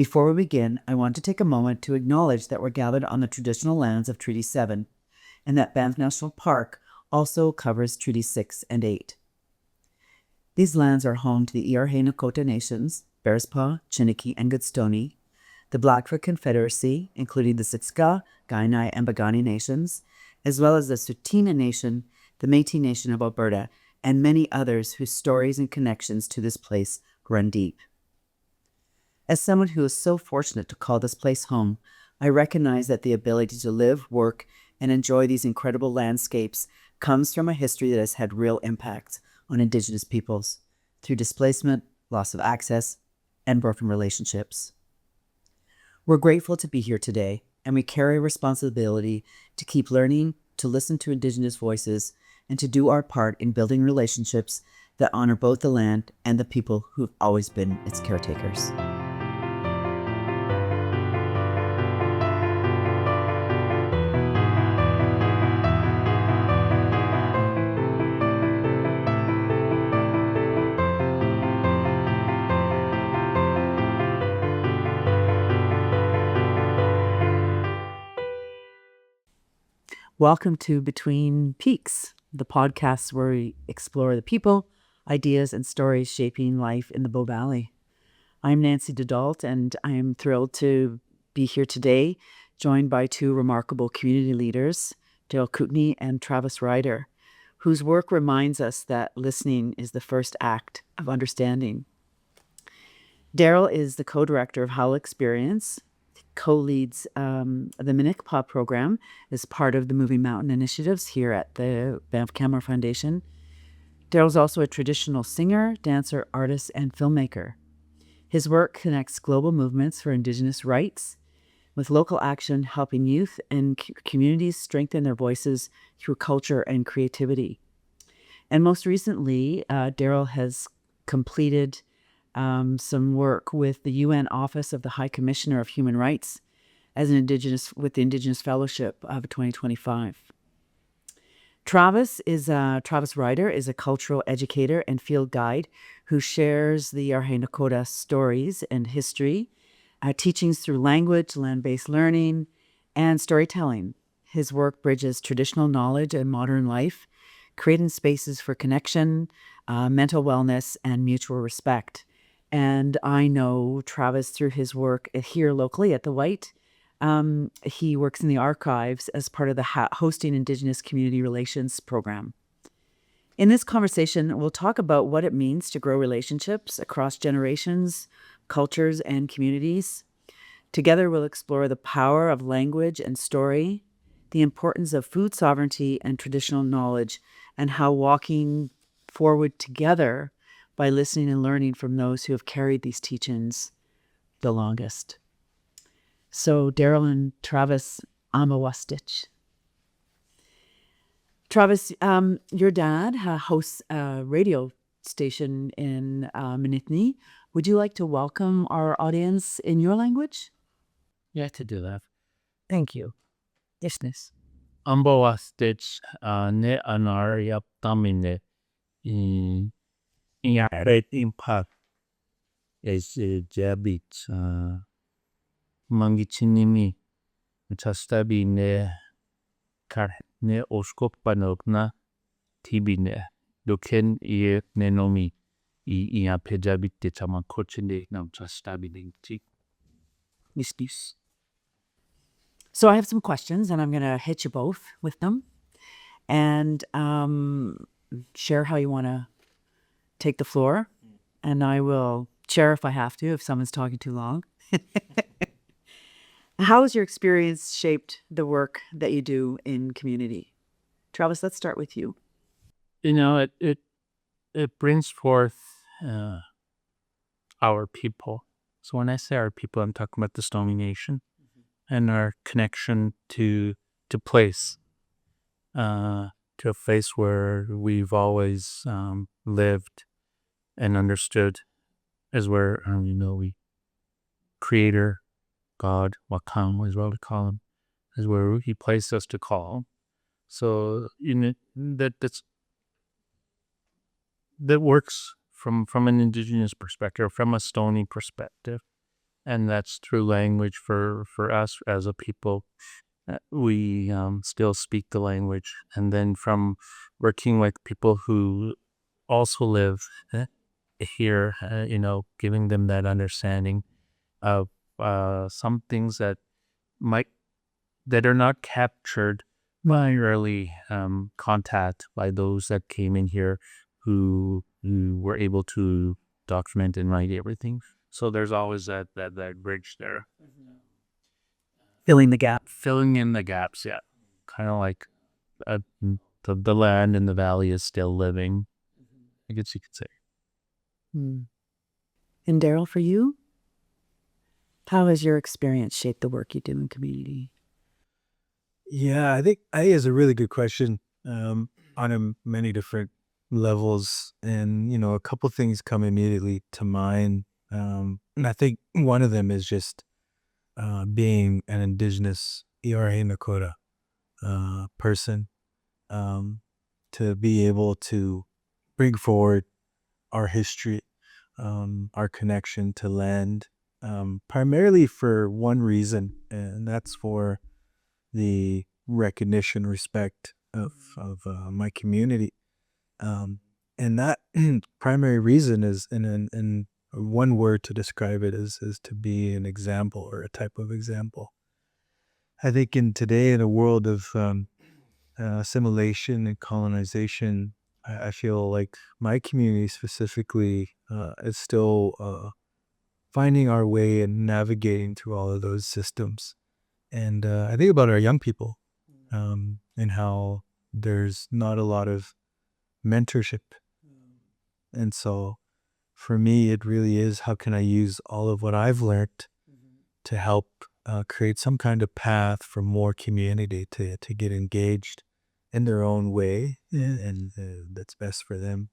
Before we begin, I want to take a moment to acknowledge that we're gathered on the traditional lands of Treaty 7 and that Banff National Park also covers Treaty 6 and 8. These lands are home to the Haudenosaunee Nations, Bearspaw, Chiniki, and Goodstoney, the Blackfoot Confederacy, including the Siksika, Kainai, and Piikani Nations, as well as the Tsuut'ina Nation, the Métis Nation of Alberta, and many others whose stories and connections to this place run deep. As someone who is so fortunate to call this place home, I recognize that the ability to live, work, and enjoy these incredible landscapes comes from a history that has had real impact on Indigenous peoples through displacement, loss of access, and broken relationships. We're grateful to be here today, and we carry a responsibility to keep learning, to listen to Indigenous voices, and to do our part in building relationships that honor both the land and the people who've always been its caretakers. Welcome to Between Peaks, the podcast where we explore the people, ideas, and stories shaping life in the Bow Valley. I'm Nancy Dadalt, and I am thrilled to be here today, joined by two remarkable community leaders, Daryl Kootenay and Travis Ryder, whose work reminds us that listening is the first act of understanding. Daryl is the co-director of Howl Experience, co-leads the Minikpa program as part of the Moving Mountain initiatives here at the Banff Camera Foundation. Daryl's also a traditional singer, dancer, artist, and filmmaker. His work connects global movements for Indigenous rights with local action, helping youth and communities strengthen their voices through culture and creativity. And most recently, Daryl has completed some work with the UN Office of the High Commissioner of Human Rights as an with the Indigenous Fellowship of 2025. Travis Ryder is a cultural educator and field guide who shares the Haudenosaunee stories and history, teachings through language, land-based learning, and storytelling. His work bridges traditional knowledge and modern life, creating spaces for connection, mental wellness, and mutual respect. And I know Travis through his work here locally at the White. He works in the archives as part of the Hosting Indigenous Community Relations program. In this conversation, we'll talk about what it means to grow relationships across generations, cultures, and communities. Together, we'll explore the power of language and story, the importance of food sovereignty and traditional knowledge, and how walking forward together by listening and learning from those who have carried these teachings the longest. So Daryl and Travis, Amawastich. Travis, your dad hosts a radio station in Minitni. Would you like to welcome our audience in your language? Yeah, to do that. Thank you. Ishness. Ambawastich ne anar yaptamine great impact is jabit mangichinimi chastabi ne kar ne oskoppanokna tibine doken ie nenomi ia pejabit de chamakochinde nam chastabi linti. Miss. So I have some questions, and I'm going to hit you both with them, and share how you want to take the floor, and I will share if I have to, if someone's talking too long. How has your experience shaped the work that you do in community? Travis, let's start with you. You know, it brings forth our people. So when I say our people, I'm talking about the Stoney Nation and our connection to place, to a place where we've always lived and understood as where, we Creator, God, Wakam is what we call him, is where he placed us to call. So that works from an Indigenous perspective, from a Stoney perspective. and that's through language for us as a people. We still speak the language, and then from working with people who also live here, giving them that understanding of some things that are not captured by early contact by those that came in here who were able to document and write everything. So there's always that bridge there. Filling the gap. Filling in the gaps, yeah. Kind of like uh, the land in the valley is still living, I guess you could say. Mm. And Daryl, for you, how has your experience shaped the work you do in community? Yeah, I think is a really good question on many different levels, and a couple things come immediately to mind. And I think one of them is just being an Indigenous ERA Nakota person, to be able to bring forward our history, our connection to land, primarily for one reason, and that's for the recognition, respect of my community, and that primary reason is in one word to describe it is to be an example or a type of example. I think in a world of assimilation and colonization, I feel like my community specifically is still finding our way and navigating through all of those systems. And I think about our young people, and how there's not a lot of mentorship. And so for me, it really is, how can I use all of what I've learned to help create some kind of path for more community to get engaged in their own way, and that's best for them.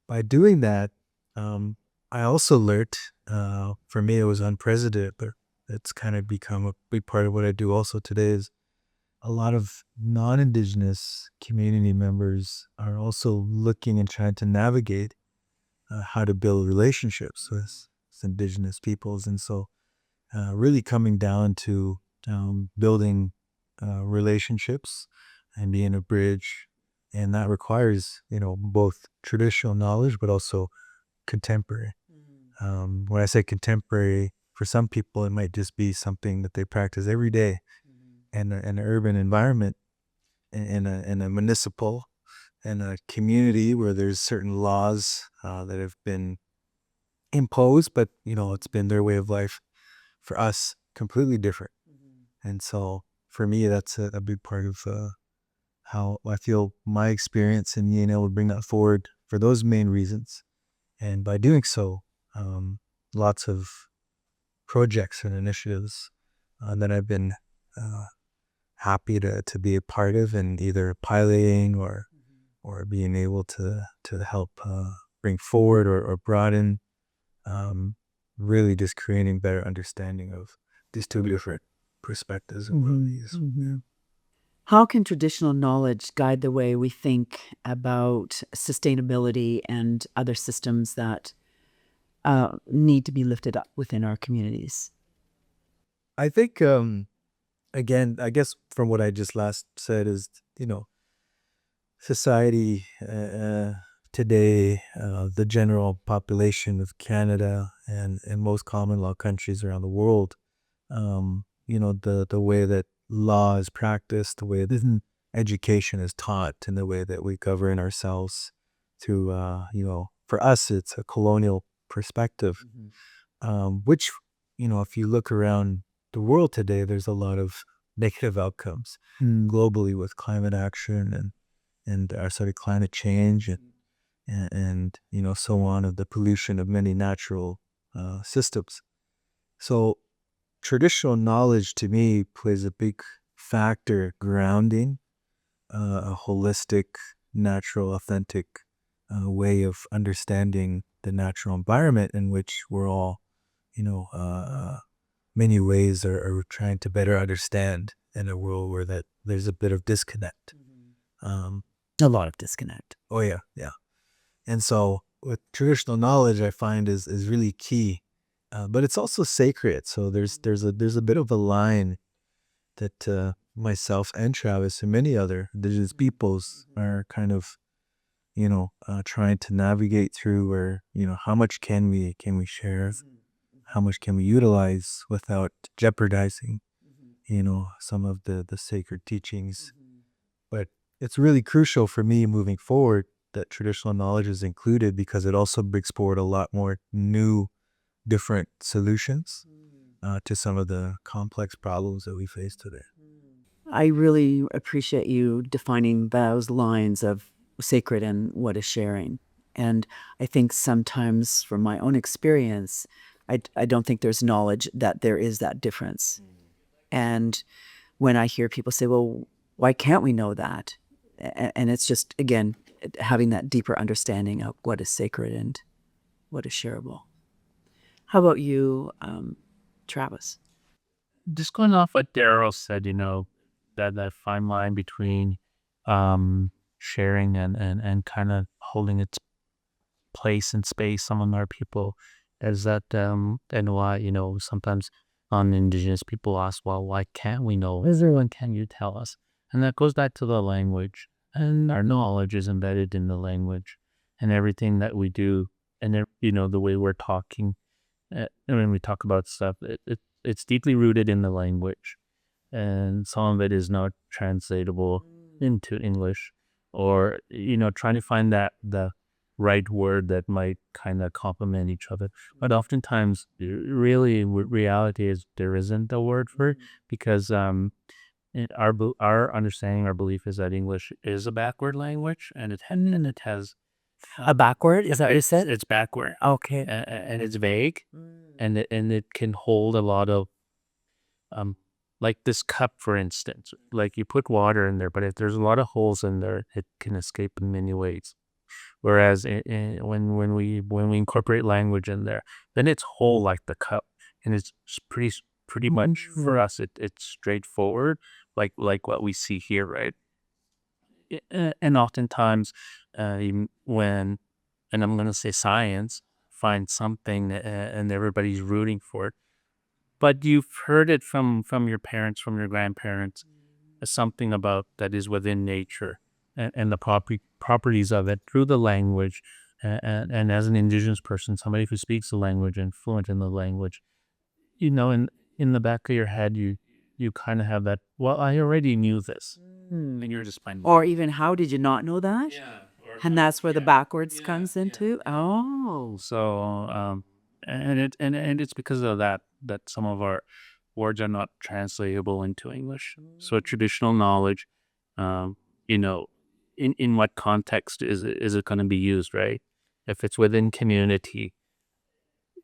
By doing that, I also learned, for me, it was unprecedented, but it's kind of become a big part of what I do also today, is a lot of non-Indigenous community members are also looking and trying to navigate how to build relationships with Indigenous peoples. And so really coming down to building relationships and being a bridge. And that requires, both traditional knowledge, but also contemporary. When I say contemporary, for some people, it might just be something that they practice every day in an urban environment, in a municipal, in a community where there's certain laws that have been imposed, but it's been their way of life. For us, completely different. And so for me, that's a big part of how I feel my experience in being able to bring that forward for those main reasons. And by doing so, lots of projects and initiatives that I've been happy to be a part of, and either piloting or being able to help bring forward or broaden, really just creating better understanding of these two different perspectives and worldviews. How can traditional knowledge guide the way we think about sustainability and other systems that need to be lifted up within our communities? I think, again, I guess from what I just last said is, society today, the general population of Canada and most common law countries around the world, the way that law is practiced, the way that education is taught, and the way that we govern ourselves through, for us, it's a colonial perspective, which, if you look around the world today, there's a lot of negative outcomes globally with climate action and our sort of climate change and so on, of the pollution of many natural systems. So traditional knowledge to me plays a big factor grounding a holistic, natural, authentic way of understanding the natural environment in which we're all, many ways are trying to better understand in a world where there's a bit of disconnect. A lot of disconnect. Oh yeah. And so with traditional knowledge, I find is really key but it's also sacred. So there's a bit of a line that myself and Travis and many other Indigenous peoples are kind of trying to navigate through, where how much can we share, how much can we utilize without jeopardizing some of the sacred teachings. But it's really crucial for me moving forward that traditional knowledge is included, because it also brings forward a lot more new, different solutions to some of the complex problems that we face today. I really appreciate you defining those lines of sacred and what is sharing. And I think sometimes from my own experience, I don't think there's knowledge that there is that difference. And when I hear people say, well, why can't we know that? And it's just, again, having that deeper understanding of what is sacred and what is shareable. How about you, Travis? Just going off what Daryl said, that fine line between sharing and kind of holding its place and space among our people, is that and why sometimes non-Indigenous people ask, well, why can't we know? Is there one? Can you tell us? And that goes back to the language, and our knowledge is embedded in the language, and everything that we do, and the way we're talking, and when we talk about stuff, it's deeply rooted in the language, and some of it is not translatable into English, or trying to find the right word that might kind of complement each other. But oftentimes, really, reality is there isn't a word for it, because our understanding, our belief is that English is a backward language, and it has A backward? Is that what you said? it's backward, Okay. and it's vague, and it can hold a lot of like this cup, for instance. Like, you put water in there, but if there's a lot of holes in there, it can escape in many ways. Whereas when we incorporate language in there, then it's whole like the cup, and it's pretty much for us. It's straightforward, like what we see here, right? And oftentimes, when, and I'm gonna say science, finds something, and everybody's rooting for it, but you've heard it from your parents, from your grandparents, something about that is within nature, and the properties of it through the language, and as an Indigenous person, somebody who speaks the language and fluent in the language, in the back of your head, you kind of have that, well, I already knew this, and you're just finding, Or even, how did you not know that? And that's where the backwards comes into? Oh. so and it's because of that some of our words are not translatable into English. So traditional knowledge, in what context is it going to be used, right? If it's within community,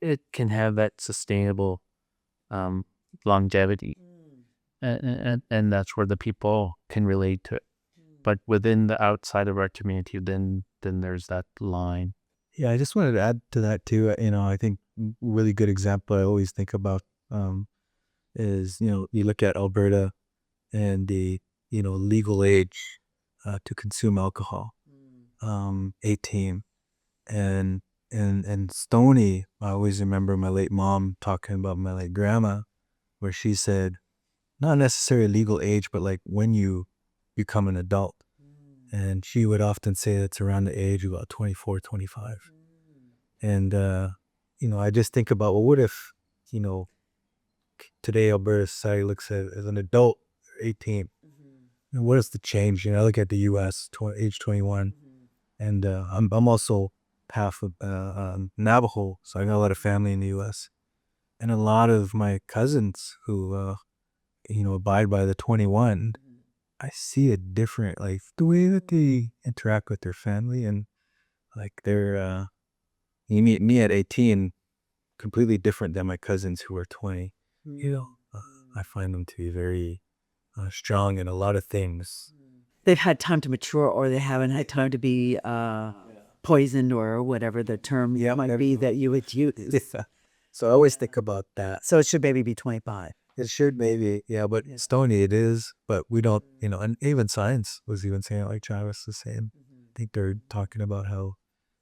it can have that sustainable longevity, and that's where the people can relate to it. But within the outside of our community, then there's that line. Yeah, I just wanted to add to that too. I think really good example I always think about is, you look at Alberta and the, legal age to consume alcohol, 18. And Stony, I always remember my late mom talking about my late grandma, where she said, not necessarily legal age, but like when you become an adult. And she would often say it's around the age of about 24, 25. And, I just think about, well, what if, today Alberta society looks at as an adult, 18. And what is the change? I look at the U.S., age 21. And I'm also half of Navajo, so I got a lot of family in the U.S. And a lot of my cousins who, abide by the 21, I see a different, like, the way that they interact with their family, and like they're me at 18, completely different than my cousins who are 20. I find them to be very strong in a lot of things. They've had time to mature, or they haven't had time to be poisoned, or whatever the term might be that you would use. So I always think about that. So it should maybe be 25. It should maybe, but Stony it is, but we don't, and even science was even saying, like Travis was saying, I think they're talking about how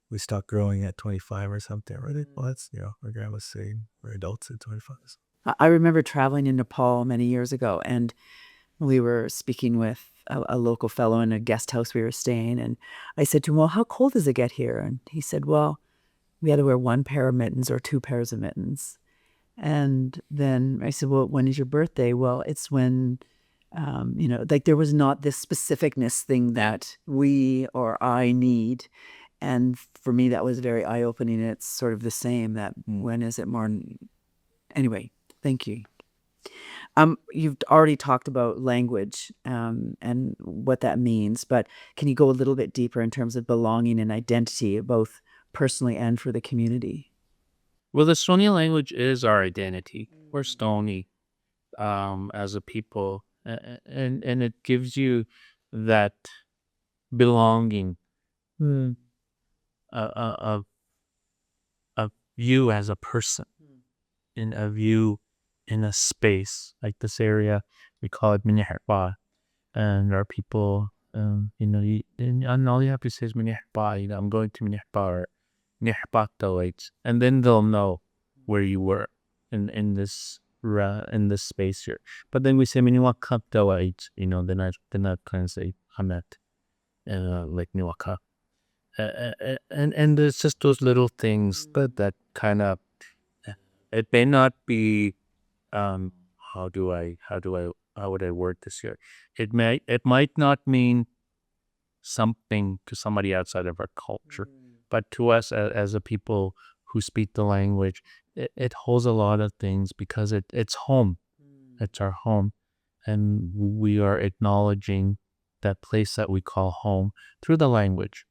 we stopped growing at 25 or something, right? Well, that's, our grandma's saying we're adults at 25. So. I remember traveling in Nepal many years ago, and we were speaking with a local fellow in a guest house we were staying, and I said to him, well, how cold does it get here? And he said, well, we had to wear one pair of mittens or two pairs of mittens. And then I said, well, when is your birthday? Well, it's when, like there was not this specificness thing that we or I need. And for me, that was very eye-opening. It's sort of the same, that when is it more... Anyway, thank you. You've already talked about language and what that means, but can you go a little bit deeper in terms of belonging and identity, both personally and for the community? Well, the Stony language is our identity. We're Stony as a people, and it gives you that belonging of you as a person, and of you in a space like this area. We call it Minyaherpa, and our people, and all you have to say is Minyaherpa. I'm going to Minyaherpa or Minyaherpa Dalit, and then they'll know where you were in this space here. But then we say Minyaherpa Dalit, then I kind of say Hamet, like Niwaka. And it's just those little things that kind of, it may not be, how would I word this here? It might not mean something to somebody outside of our culture, but to us as a people who speak the language, it holds a lot of things because it's home. It's our home, and we are acknowledging that place that we call home through the language.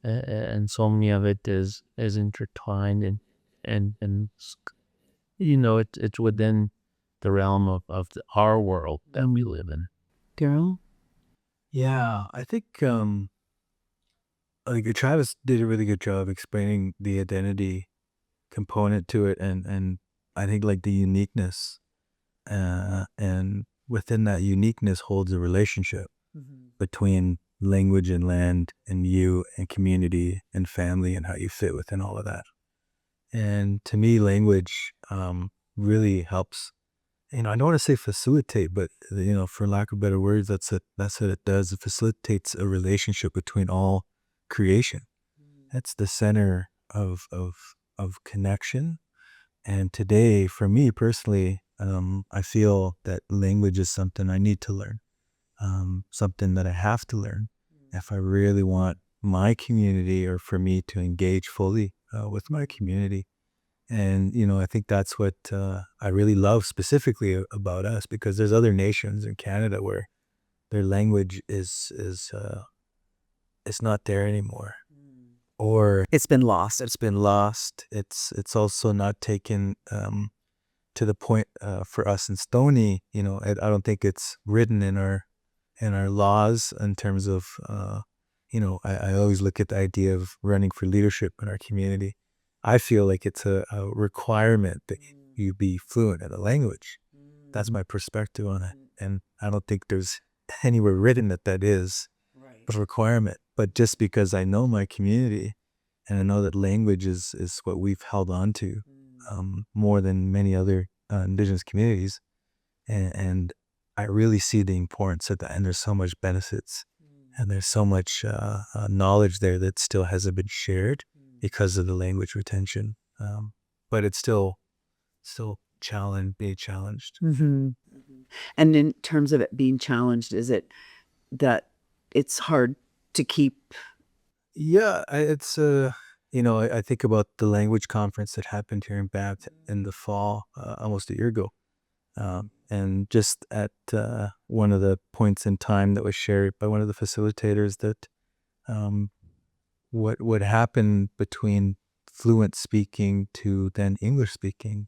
And so many of it is intertwined and it's within the realm of our world that we live in. Daryl? Yeah, I think Travis did a really good job explaining the identity component to it, and I think like the uniqueness, and within that uniqueness holds a relationship between language and land and you and community and family and how you fit within all of that. And to me, language really helps. I don't want to say facilitate, but for lack of better words, that's what it does. It facilitates a relationship between all creation. That's the center of connection. And today, for me personally, I feel that language is something I need to learn. Something that I have to learn if I really want my community, or for me to engage fully with my community. And, I think that's what I really love specifically about us, because there's other nations in Canada where their language is not there anymore. Or It's been lost. It's been lost. It's also not taken to the point for us in Stony. I don't think it's written in our laws in terms of I always look at the idea of running for leadership in our community. I feel like it's a requirement that you be fluent in the language. That's my perspective on it, and I don't think there's anywhere written that is a requirement. But just because I know my community, and I know that language is what we've held on to more than many other Indigenous communities, and I really see the importance of that, and there's so much benefits, and there's so much knowledge there that still hasn't been shared because of the language retention. But it's still being challenged. And in terms of it being challenged, is it that it's hard to keep? Yeah, it's I think about the language conference that happened here in Babott in the fall, almost a year ago. And just at one of the points in time that was shared by one of the facilitators, that what happened between fluent speaking to then English speaking,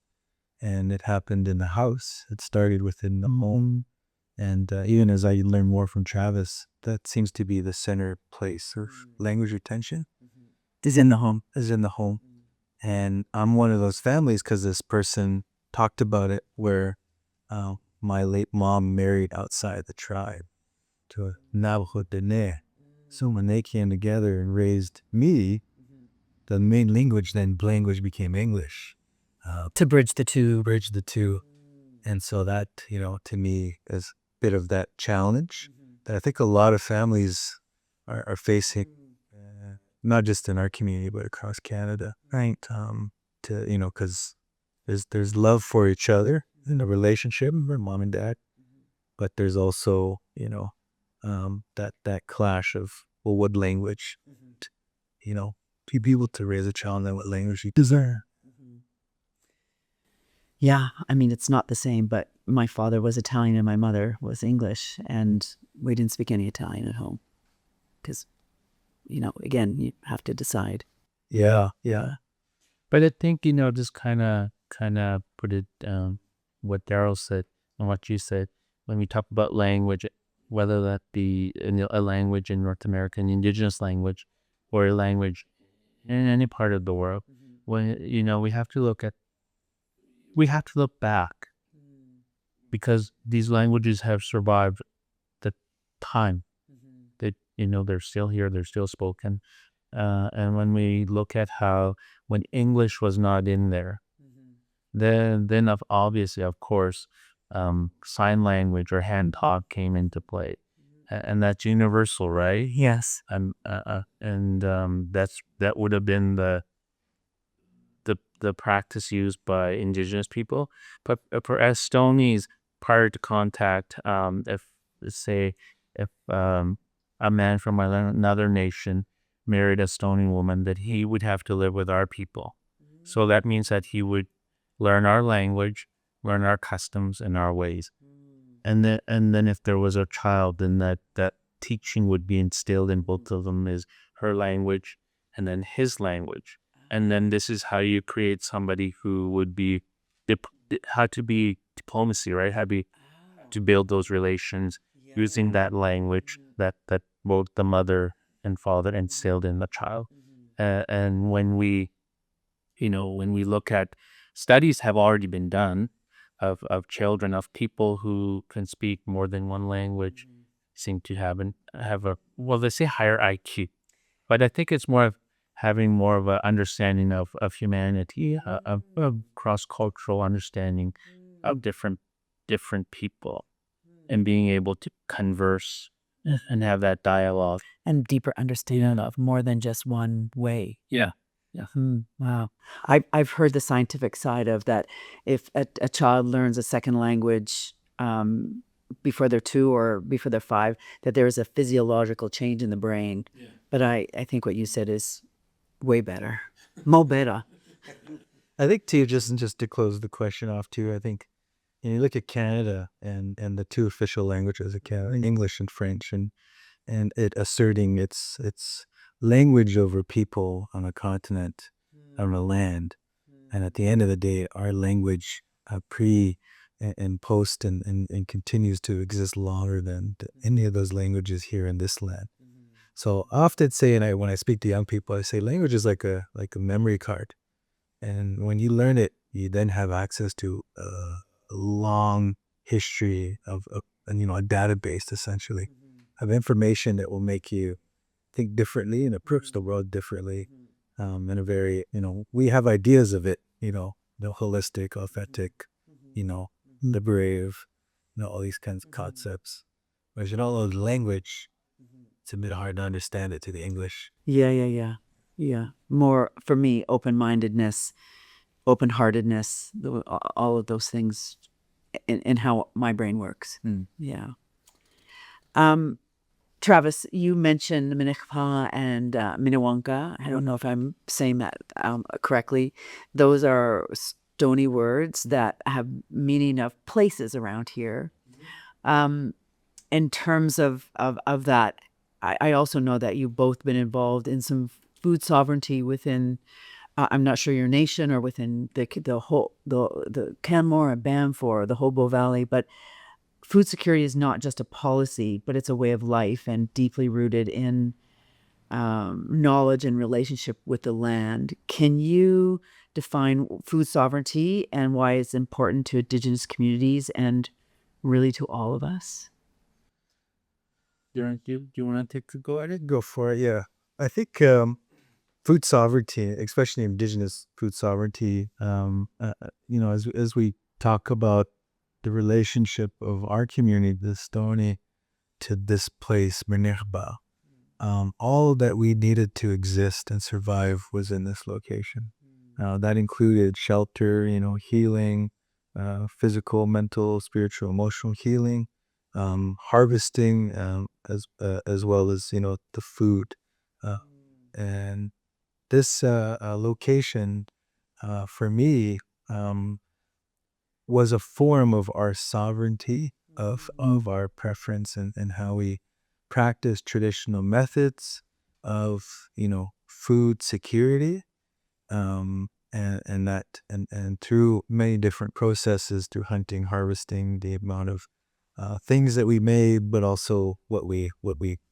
and it happened in the house. It started within the home, and even as I learn more from Travis, that seems to be the center place of language retention. Is in the home. And I'm one of those families, because this person talked about it, where my late mom married outside the tribe to a Navajo Dene. So when they came together and raised me, the main language, then language became English. To bridge the two. Bridge the two. And so that, to me is a bit of that challenge that I think a lot of families are facing, not just in our community, but across Canada, right? Because there's love for each other in a relationship, for mom and dad, but there's also, that clash of, well, what language, to be able to raise a child in what language you deserve. Yeah, I mean, it's not the same, but my father was Italian and my mother was English, and we didn't speak any Italian at home because, again, you have to decide. Yeah. But I think, just kind of put it what Daryl said and what you said when we talk about language, whether that be a language in North America, an Indigenous language, or a language in any part of the world. When we have to look back, because these languages have survived the time that they're still here, they're still spoken. And when we look at how when English was not in there, then obviously, of course, sign language or hand talk came into play, and that's universal, right? Yes. And that would have been the practice used by Indigenous people. But for as Stonies, prior to contact, if a man from another nation married a Stony woman, that he would have to live with our people. So that means that he would learn our language, learn our customs and our ways. And then if there was a child, then that teaching would be instilled in both of them, is her language and then his language. And then this is how you create somebody who would be how to be diplomacy, right? How to build those relations using that language that both the mother and father instilled in the child. And when we look at studies have already been done of children, of people who can speak more than one language, seem to have they say higher IQ, but I think it's more of having more of an understanding of humanity, of cross-cultural understanding of different people, and being able to converse and have that dialogue. And deeper understanding of more than just one way. Yeah. Wow. I've heard the scientific side of that. If a child learns a second language before they're 2 or before they're 5, that there is a physiological change in the brain. Yeah. But I think what you said is way better. Mo better. I think too, just to close the question off too, I think you look at Canada and the two official languages of Canada, English and French, and it asserting its language over people on a continent, on a land. And at the end of the day, our language pre and post and continues to exist longer than any of those languages here in this land. So I often say, and when I speak to young people, I say language is like a memory card. And when you learn it, you then have access to a long history of a database, essentially, of information that will make you think differently and approach the world differently, in a very, we have ideas of it, the holistic, authentic, liberative, all these kinds of concepts. But if you don't know the language, it's a bit hard to understand it to the English. Yeah. More, for me, open-mindedness, open-heartedness, all of those things in how my brain works. Yeah. Travis, you mentioned Minigpa and Minnewanka. I don't know if I'm saying that correctly. Those are Stony words that have meaning of places around here. In terms of that, I also know that you've both been involved in some food sovereignty within, I'm not sure your nation or within the whole the Canmore and Banff or the Hobo Valley, but food security is not just a policy, but it's a way of life and deeply rooted in knowledge and relationship with the land. Can you define food sovereignty and why it's important to Indigenous communities and really to all of us? Do you want to take the go at it? Go for it, yeah. I think food sovereignty, especially Indigenous food sovereignty, as we talk about the relationship of our community, the Stoney, to this place, Minerva, all that we needed to exist and survive was in this location. That included shelter, healing, physical, mental, spiritual, emotional healing, harvesting, as well as the food, and this location, for me, was a form of our sovereignty, of our preference, and how we practice traditional methods of food security, and through many different processes, through hunting, harvesting, the amount of things that we made, but also what we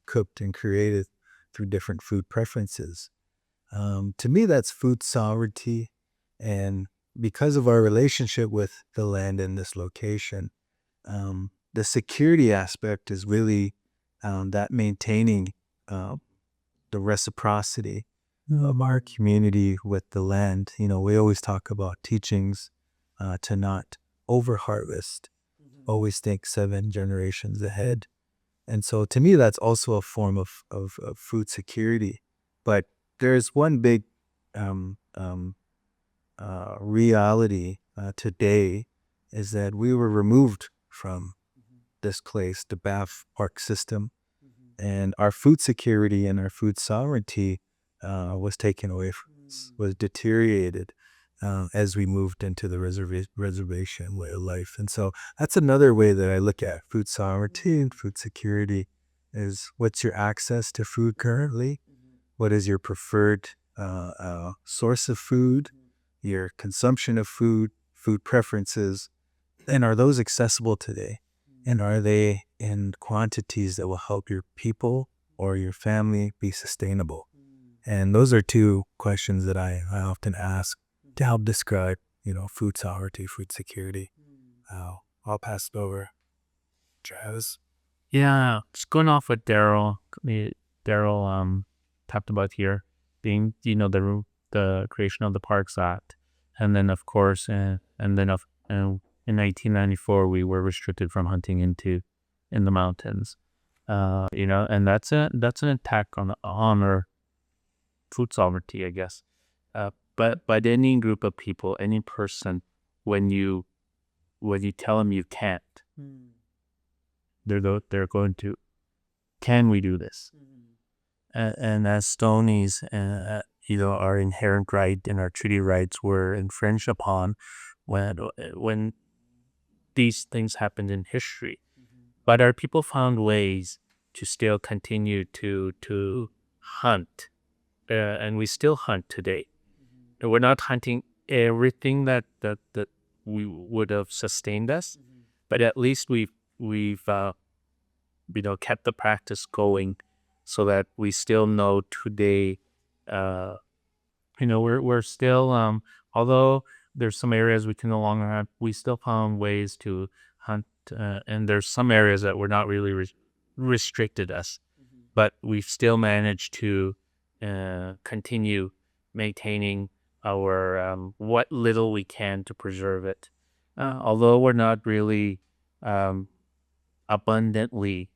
cooked and created through different food preferences. To me, that's food sovereignty. And because of our relationship with the land in this location, the security aspect is really that maintaining the reciprocity of our community with the land. We always talk about teachings to not over harvest, always think 7 generations ahead. And so to me, that's also a form of food security. But there's one big reality today, is that we were removed from this place, the Banff Park system, and our food security and our food sovereignty was taken away from us, was deteriorated as we moved into the reservation way of life. And so that's another way that I look at food sovereignty and food security, is what's your access to food currently? What is your preferred source of food, your consumption of food, food preferences, and are those accessible today? And are they in quantities that will help your people or your family be sustainable? And those are 2 questions that I often ask to help describe, food sovereignty, food security. I'll pass it over, Travis. Yeah, just going off what Daryl talked about here, being the creation of the Parks Act, and then of course, in 1994 we were restricted from hunting in the mountains, and that's an attack on our food sovereignty, I guess. But any group of people, any person, when you tell them you can't, they're going to, can we do this? And as Stonies, our inherent right and our treaty rights were infringed upon when these things happened in history. But our people found ways to still continue to hunt, and we still hunt today. We're not hunting everything that we would have sustained us, but at least we've kept the practice going, so that we still know today. We're still, although there's some areas we can no longer hunt, we still found ways to hunt, and there's some areas that were not really restricted us, but we've still managed to continue maintaining our what little we can to preserve it. Although we're not really abundantly,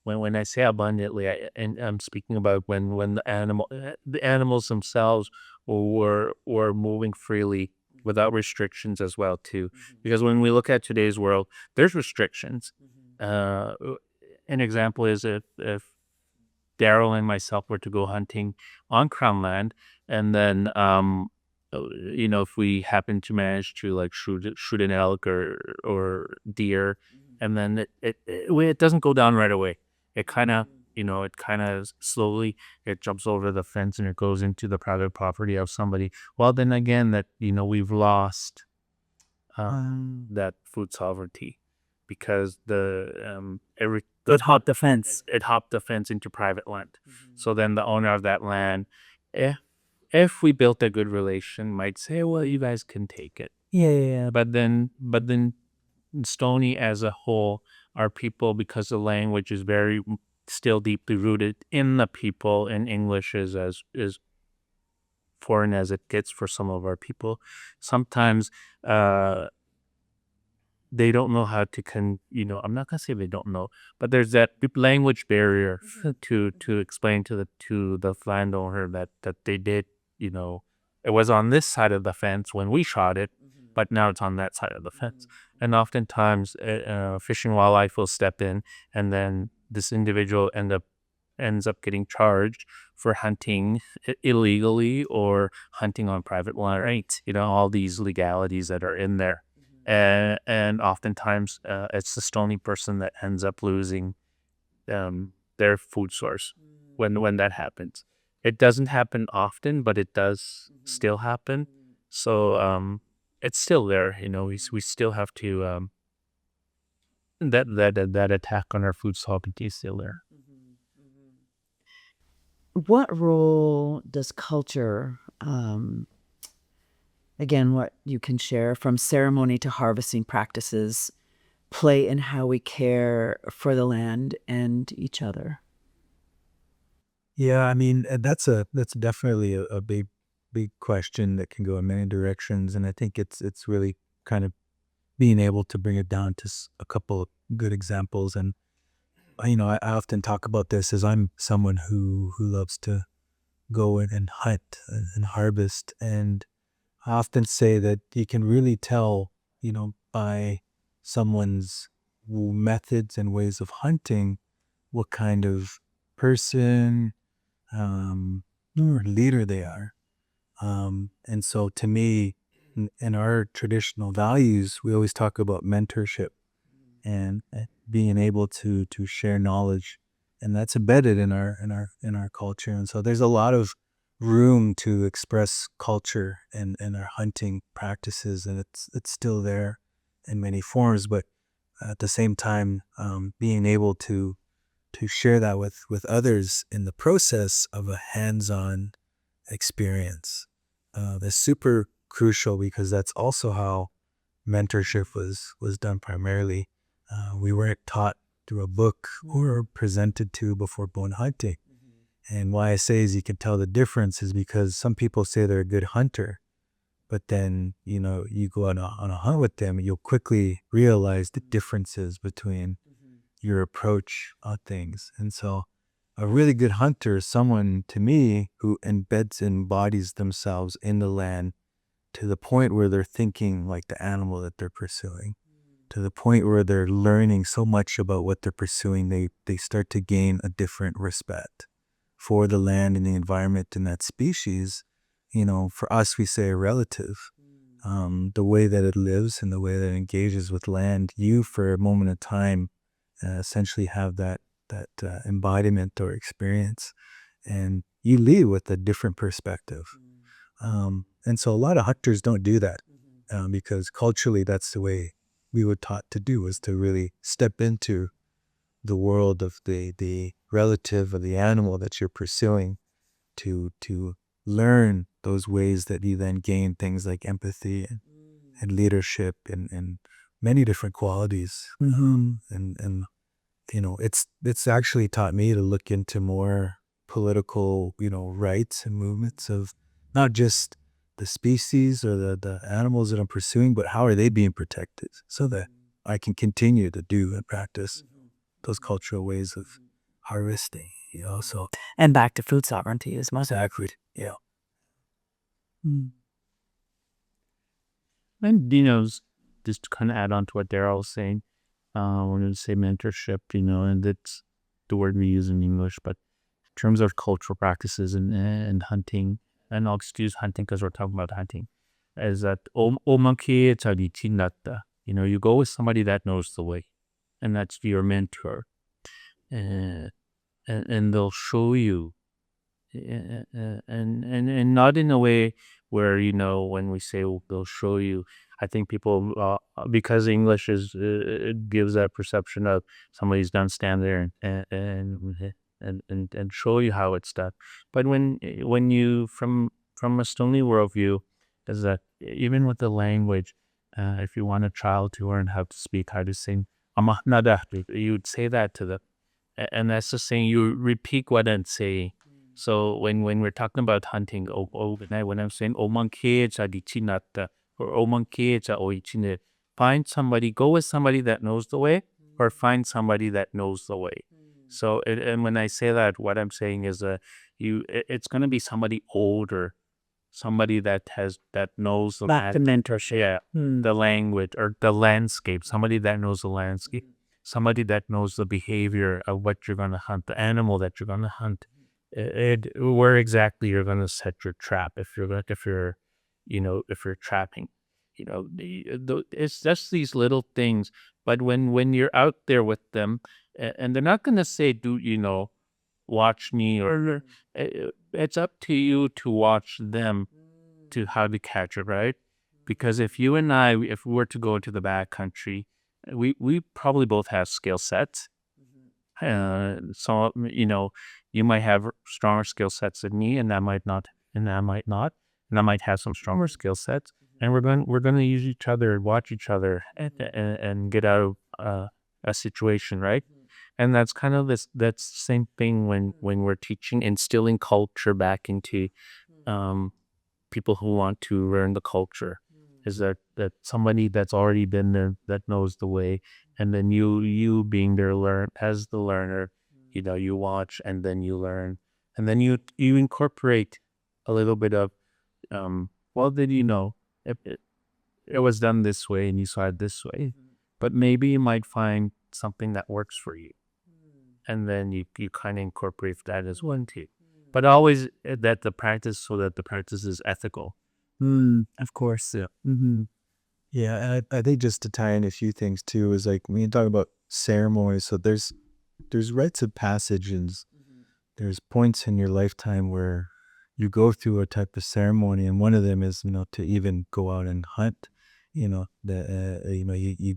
when I say abundantly, I'm speaking about when the animals themselves were moving freely without restrictions as well too. Because when we look at today's world, there's restrictions. An example is if Daryl and myself were to go hunting on Crown land, and then if we happen to manage to shoot an elk or deer, and then it doesn't go down right away. It kind of slowly it jumps over the fence and it goes into the private property of somebody. Well, then again, that we've lost that food sovereignty, because it hopped the fence. It hopped the fence into private land. So then the owner of that land, if we built a good relation, might say, "Well, you guys can take it." Yeah. But then Stoney as a whole, our people, because the language is very still deeply rooted in the people, and English is as foreign as it gets for some of our people. Sometimes they don't know how to I'm not gonna say they don't know, but there's that language barrier to explain to the landowner that they did, it was on this side of the fence when we shot it, but now it's on that side of the fence. And oftentimes Fish and Wildlife will step in, and then this individual ends up getting charged for hunting illegally or hunting on private land rights, all these legalities that are in there. And oftentimes it's the stony person that ends up losing their food source when that happens. It doesn't happen often, but it does still happen. So it's still there. We still have to that attack on our food sovereignty is still there. What role does culture, again, what you can share from ceremony to harvesting practices, play in how we care for the land and each other? Yeah, I mean, that's definitely a big question that can go in many directions, and I think it's really kind of being able to bring it down to a couple of good examples. And I often talk about this as I'm someone who loves to go in and hunt and harvest, and I often say that you can really tell, by someone's methods and ways of hunting, what kind of person or leader they are. And so to me, in our traditional values, we always talk about mentorship and being able to share knowledge, and that's embedded in our culture. And so there's a lot of room to express culture and our hunting practices, and it's still there in many forms. But at the same time, being able to share that with others in the process of a hands-on experience, that's super crucial, because that's also how mentorship was done primarily. We weren't taught through a book or presented to before going hunting. And why I say is you can tell the difference is because some people say they're a good hunter, but then, you go on a hunt with them, you'll quickly realize the differences between your approach on things. And so a really good hunter is someone, to me, who embodies themselves in the land to the point where they're thinking like the animal that they're pursuing, to the point where they're learning so much about what they're pursuing, they start to gain a different respect for the land and the environment and that species. For us, we say a relative. The way that it lives and the way that it engages with land, you for a moment of time essentially have that embodiment or experience, and you leave with a different perspective. And so a lot of hunters don't do that, because culturally that's the way we were taught to do, is to really step into the world of the relative of the animal that you're pursuing, to learn those ways that you then gain things like empathy and leadership and many different qualities. And it's actually taught me to look into more political rights and movements of not just the species or the animals that I'm pursuing, but how are they being protected, so that I can continue to do and practice those cultural ways of harvesting. So And back to food sovereignty as well. exactly, yeah. And just to kind of add on to what Daryl was saying, we're going to say mentorship, and that's the word we use in English, but in terms of cultural practices and hunting, and I'll excuse hunting because we're talking about hunting, is that you go with somebody that knows the way, and that's your mentor, and they'll show you, and not in a way where when we say they'll show you, I think people because English is it gives that perception of somebody's done stand there and show you how it's done. But when you from a Stony worldview, is that even with the language, if you want a child to learn how to speak, how to sing, you would say that to them, And that's the saying, you repeat what I'm saying. So when we're talking about hunting, when I'm saying omankechinata or omankecha oichine, find somebody, go with somebody that knows the way, or find somebody that knows the way. So and when I say that, what I'm saying is it's going to be somebody older, somebody that knows the Back to mentorship. yeah, the language or the landscape, somebody that knows the landscape, somebody that knows the behavior of what you're going to hunt, the animal that you're going to hunt, where exactly you're going to set your trap if you're trapping. It's just these little things. But when you're out there with them, and they're not going to say, watch me, or it's up to you to watch them to how to catch it, right? Because if you and I, if we were to go into the backcountry, we probably both have skill sets. So you might have stronger skill sets than me, and I might not, and I might have some stronger skill sets, and we're going to use each other, watch each other, and get out of a situation, right? And that's kind of that's the same thing when we're teaching, instilling culture back into people who want to learn the culture, is that somebody that's already been there, that knows the way, and then you being there, as the learner, you watch and then you learn, and then you incorporate a little bit of well, then it was done this way and you saw it this way, but maybe you might find something that works for you, and then you kind of incorporate that as well too. But always that the practice, so that the practice is ethical. Of course. Yeah. Yeah, and I think just to tie in a few things too is like when you talk about ceremonies, so there's rites of passage, and there's points in your lifetime where you go through a type of ceremony, and one of them is to even go out and hunt. You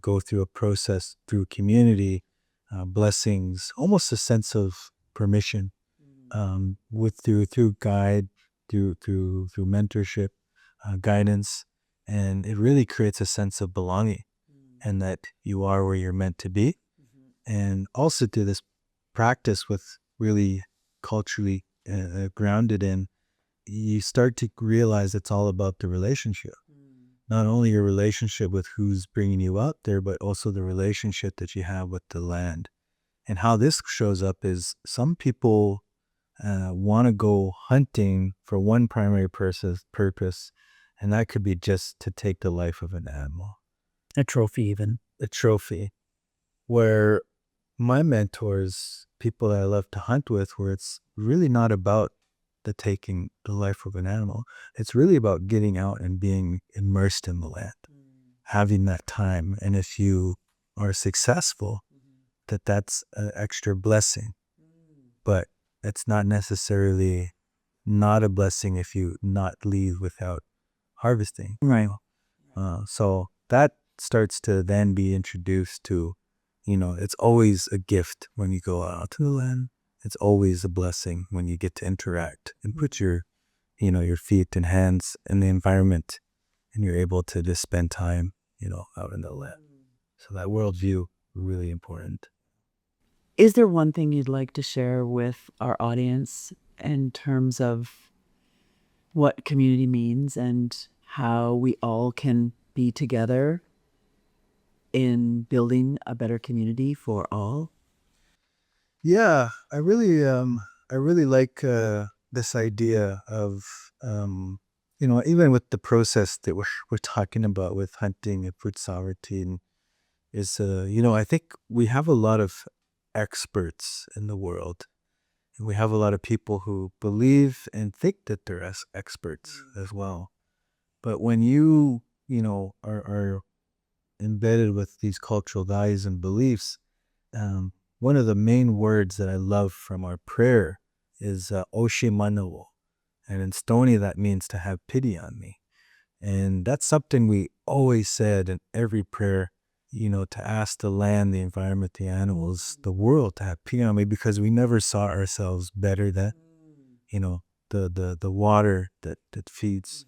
go through a process through community, blessings, almost a sense of permission, through guide, through mentorship, guidance, and it really creates a sense of belonging, and that you are where you're meant to be, and also to this practice with really culturally grounded in, you start to realize it's all about the relationship. Not only your relationship with who's bringing you out there, but also the relationship that you have with the land. And how this shows up is some people want to go hunting for one primary purpose, and that could be just to take the life of an animal. A trophy even. A trophy. Where my mentors, people that I love to hunt with, where it's really not about the taking the life of an animal. It's really about getting out and being immersed in the land, having that time. And if you are successful, that's an extra blessing. But it's not necessarily not a blessing if you not leave without harvesting. Right. So that starts to then be introduced to, it's always a gift when you go out to the land. It's always a blessing when you get to interact and put your feet and hands in the environment, and you're able to just spend time, out in the land. So that worldview, really important. Is there one thing you'd like to share with our audience in terms of what community means and how we all can be together in building a better community for all? Yeah, I really like this idea of even with the process that we're talking about with hunting and food sovereignty, and is I think we have a lot of experts in the world, and we have a lot of people who believe and think that they're experts as well. But when you are embedded with these cultural values and beliefs, one of the main words that I love from our prayer is Oshe Manawo. And in Stony, that means to have pity on me. And that's something we always said in every prayer, to ask the land, the environment, the animals, the world to have pity on me, because we never saw ourselves better than, the water that feeds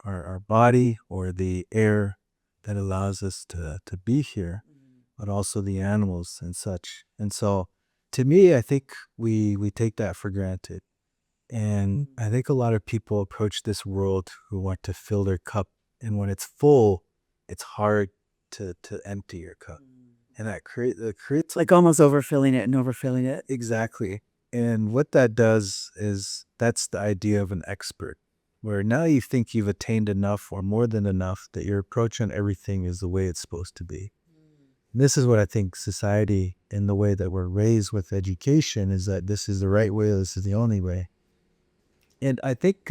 our body, or the air that allows us to be here, but also the animals and such. And so to me, I think we take that for granted. And I think a lot of people approach this world who want to fill their cup. And when it's full, it's hard to empty your cup. And that creates Like almost overfilling it and overfilling it. exactly. And what that does is that's the idea of an expert, where now you think you've attained enough or more than enough that your approach on everything is the way it's supposed to be. And this is what I think society and the way that we're raised with education is that this is the right way, this is the only way. And I think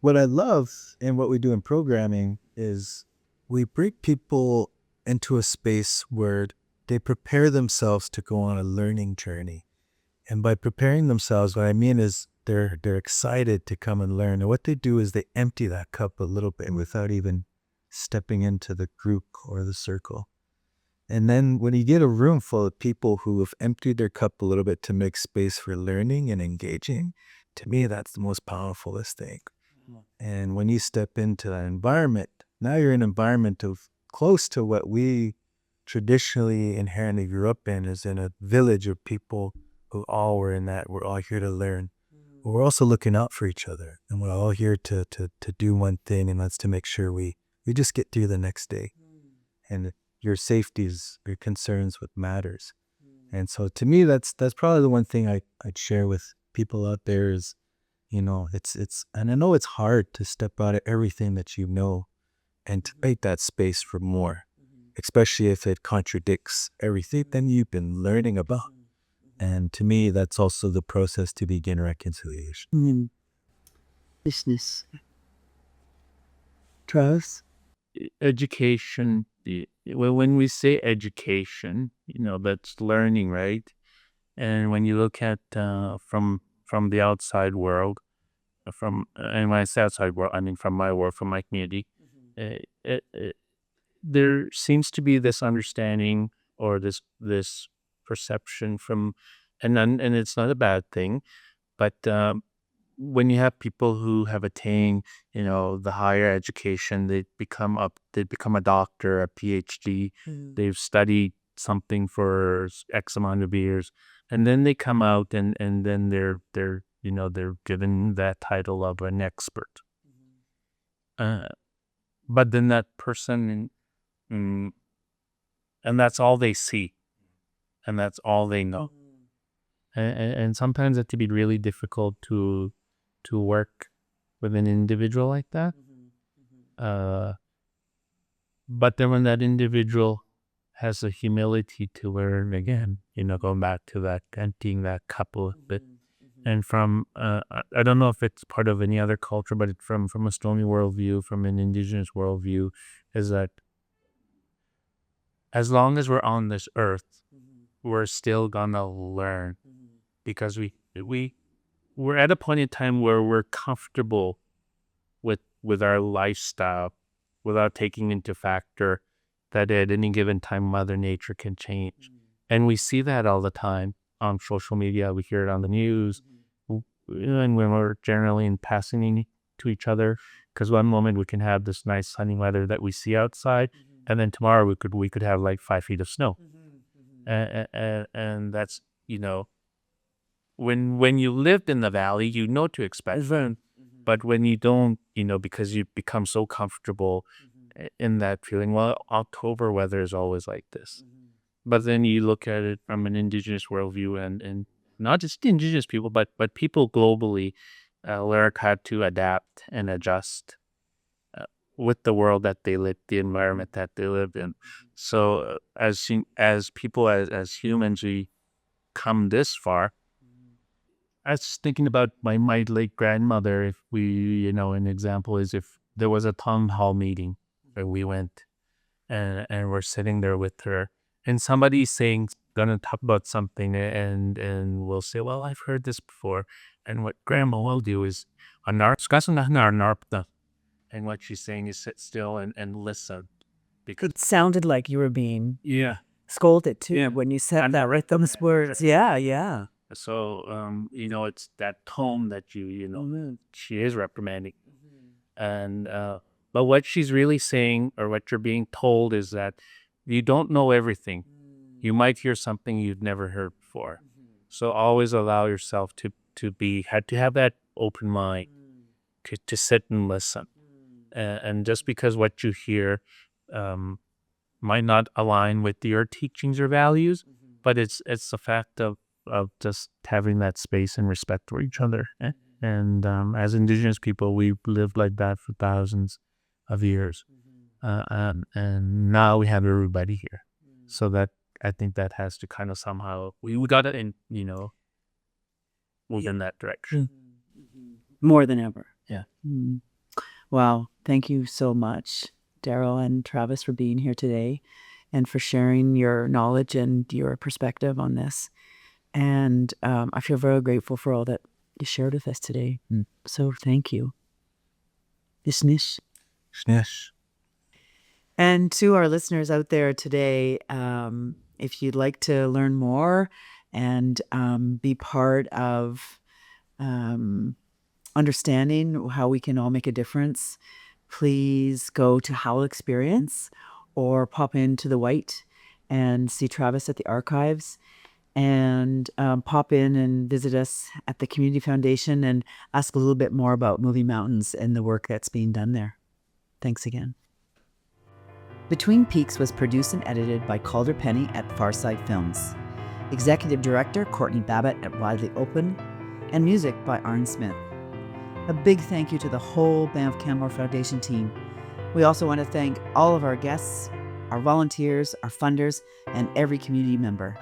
what I love and what we do in programming is we bring people into a space where they prepare themselves to go on a learning journey. And by preparing themselves, what I mean is they're excited to come and learn. And what they do is they empty that cup a little bit without even stepping into the group or the circle. And then when you get a room full of people who have emptied their cup a little bit to make space for learning and engaging, to me, that's the most powerfulest thing. And when you step into that environment, now you're in an environment of close to what we traditionally inherently grew up in, is in a village of people who all were in that. We're all here to learn. But we're also looking out for each other. And we're all here to do one thing, and that's to make sure we just get through the next day. And your safety is your concerns what matters. And so to me, that's probably the one thing I'd share with people out there is, it's and I know it's hard to step out of everything that you know and to make that space for more, especially if it contradicts everything that you've been learning about. And to me, that's also the process to begin reconciliation. Business. Travis? Education, well, when we say education, that's learning, right? And when you look at from the outside world, and when I say outside world, I mean from my world, from my community, there seems to be this understanding or this perception from, and it's not a bad thing, but when you have people who have attained, the higher education, they become a doctor, a PhD, they've studied something for X amount of years, and then they come out and then they're given that title of an expert. But then that person, and that's all they see, and that's all they know. And sometimes it can be really difficult to work with an individual like that. But then when that individual has the humility to learn again, going back to that emptying that cup a little bit. And from, I don't know if it's part of any other culture, but from a Stoney worldview, from an Indigenous worldview, is that as long as we're on this earth, we're still gonna learn, because we're at a point in time where we're comfortable with our lifestyle without taking into factor that at any given time Mother Nature can change. And we see that all the time on social media. We hear it on the news, and when we're generally in passing to each other, because one moment we can have this nice sunny weather that we see outside, and then tomorrow we could have like 5 feet of snow. And that's, when you lived in the valley, you know to expect. But when you don't, because you become so comfortable in that feeling, well, October weather is always like this. But then you look at it from an Indigenous worldview, and not just Indigenous people, but people globally learn how to adapt and adjust with the world that they live, the environment that they live in. So as people, as humans, we come this far. I was thinking about my late grandmother. If we, an example is if there was a town hall meeting where we went and we're sitting there with her, and somebody's gonna talk about something, and we'll say, well, I've heard this before. And what grandma will do is, and what she's saying is sit still and listen. Because It sounded like you were being yeah. scolded too when you said that, right? Those words. Yeah. So, it's that tone that she is reprimanding. And, but what she's really saying, or what you're being told, is that you don't know everything. You might hear something you've never heard before. So always allow yourself to have that open mind, to sit and listen. And just because what you hear might not align with your teachings or values, but it's the fact of just having that space and respect for each other. And as Indigenous people, we've lived like that for thousands of years. And now we have everybody here. So that, I think that has to kind of somehow, we got to, move in that direction. More than ever. Yeah. Wow. Thank you so much, Daryl and Travis, for being here today and for sharing your knowledge and your perspective on this. And I feel very grateful for all that you shared with us today. So thank you. Ishnish. Shnish. And to our listeners out there today, if you'd like to learn more and be part of understanding how we can all make a difference, please go to Howl Experience or pop into the White and see Travis at the archives, and pop in and visit us at the Community Foundation and ask a little bit more about Moving Mountains and the work that's being done there. Thanks again. Between Peaks was produced and edited by Calder Penny at Farside Films. Executive Director Courtney Babott at Widely Open, and music by Arn Smith. A big thank you to the whole Banff Canmore Foundation team. We also want to thank all of our guests, our volunteers, our funders, and every community member.